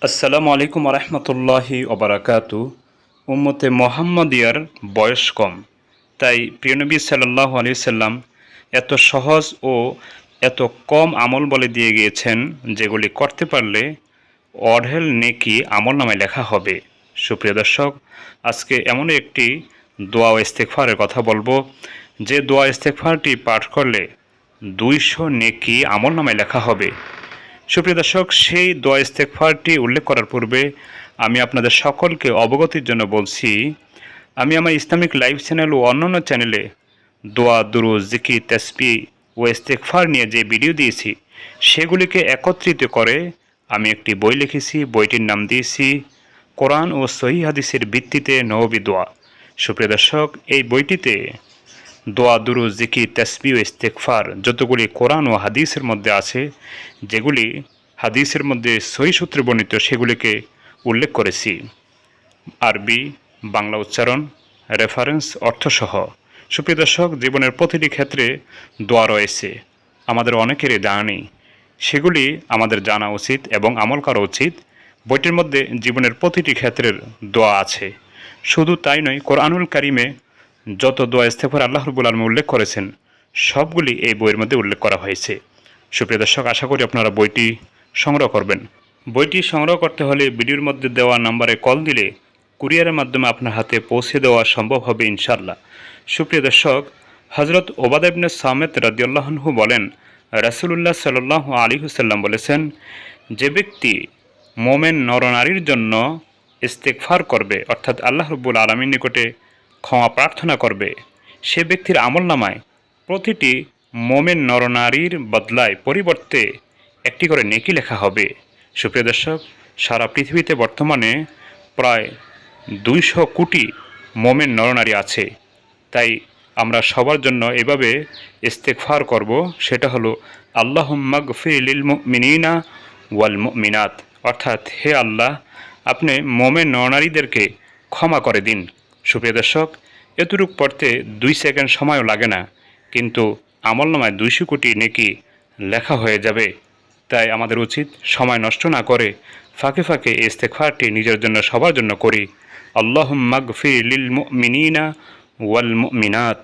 আসসালামু আলাইকুম রহমতুল্লাহি ওবরাকাতু। উম্মতে মোহাম্মদিয়ার বয়স কম, তাই প্রিয়নবী সাল্লাল্লাহু আলাইহি সাল্লাম এত সহজ ও এত কম আমল বলে দিয়ে গিয়েছেন, যেগুলি করতে পারলে অঢেল নেকি আমল নামায় লেখা হবে। সুপ্রিয় দর্শক, আজকে এমন একটি দোয়া ও ইস্তেগফারের কথা বলবো, যে দোয়া ইস্তেগফারটি পাঠ করলে 200 নেকি আমল নামায় লেখা হবে। সুপ্রিয় দর্শক, সেই দোয়া ইস্তেগফারটি উল্লেখ করার পূর্বে আমি আপনাদের সকলকে অবগতির জন্য বলছি, আমি আমার ইসলামিক লাইভ চ্যানেল ও অন্যান্য চ্যানেলে দোয়া, দুরূদ, জিকির, তাসবিহ ও ইস্তেগফার নিয়ে যে ভিডিও দিয়েছি, সেগুলিকে একত্রিত করে আমি একটি বই লিখেছি। বইটির নাম দিয়েছি কোরআন ও সহিহ হাদিসের ভিত্তিতে নববী দোয়া। সুপ্রিয় দর্শক, এই বইটিতে দোয়া, দুরূদ, জিকির, তাসবিহ ও ইস্তেগফার যতগুলি কোরআন ও হাদিসের মধ্যে আছে, যেগুলি হাদিসের মধ্যে সহিহ সূত্রে বর্ণিত, সেগুলিকে উল্লেখ করেছি আরবি, বাংলা উচ্চারণ, রেফারেন্স, অর্থসহ। সুপ্রিয় দর্শক, জীবনের প্রতিটি ক্ষেত্রে দোয়া রয়েছে, আমাদের অনেকেরই জানা নেই। সেগুলি আমাদের জানা উচিত এবং আমল করা উচিত। বইটির মধ্যে জীবনের প্রতিটি ক্ষেত্রের দোয়া আছে। শুধু তাই নয়, কোরআনুল কারিমে যত দোয়া ইস্তেগফার আল্লাহ রাব্বুল আলামিন উল্লেখ করেছেন, সবগুলি এই বইয়ের মধ্যে উল্লেখ করা হয়েছে। সুপ্রিয় দর্শক, আশা করি আপনারা বইটি সংগ্রহ করবেন। বইটি সংগ্রহ করতে হলে ভিডিওর মধ্যে দেওয়া নম্বরে কল দিলে কুরিয়ারের মাধ্যমে আপনার হাতে পৌঁছে দেওয়া সম্ভব হবে ইনশাআল্লাহ। সুপ্রিয় দর্শক, হযরত ওবাদা ইবনে সামিত রাদিয়াল্লাহু আনহু বলেন, রাসূলুল্লাহ সাল্লাল্লাহু আলাইহি ওয়াসাল্লাম বলেছেন, যে ব্যক্তি মোমেন নরনারীর জন্য ইস্তেগফার করবে, অর্থাৎ আল্লাহ রাব্বুল আলামিনের নিকটে ক্ষমা প্রার্থনা করবে, সে ব্যক্তির আমলনামায় প্রতিটি মোমেন নরনারীর বদলায় পরিবর্তে একটি করে নেকি লেখা হবে। সুপ্রিয় দর্শক, সারা পৃথিবীতে বর্তমানে প্রায় 200 কোটি মোমেন নরনারী আছে। তাই আমরা সবার জন্য এভাবে ইস্তেগফার করব, সেটা হলো আল্লাহুম্মা গফির লিল মুমিনিনা ওয়াল মুমিনাত, অর্থাৎ হে আল্লাহ, আপনি মোমেন নরনারীদেরকে ক্ষমা করে দিন। সুপ্রিয় দর্শক, এতটুক পড়তে 2 সেকেন্ড সময়ও লাগে না, কিন্তু আমলনামায় 200 কোটি নেকি লেখা হয়ে যাবে। তাই আমাদের উচিত সময় নষ্ট না করে ফাঁকে ফাঁকে এই ইস্তেগফারটি নিজের জন্য, সবার জন্য করি। আল্লাহুম্মা গফির লিল মুমিনিনা ওয়াল মুমিনাত।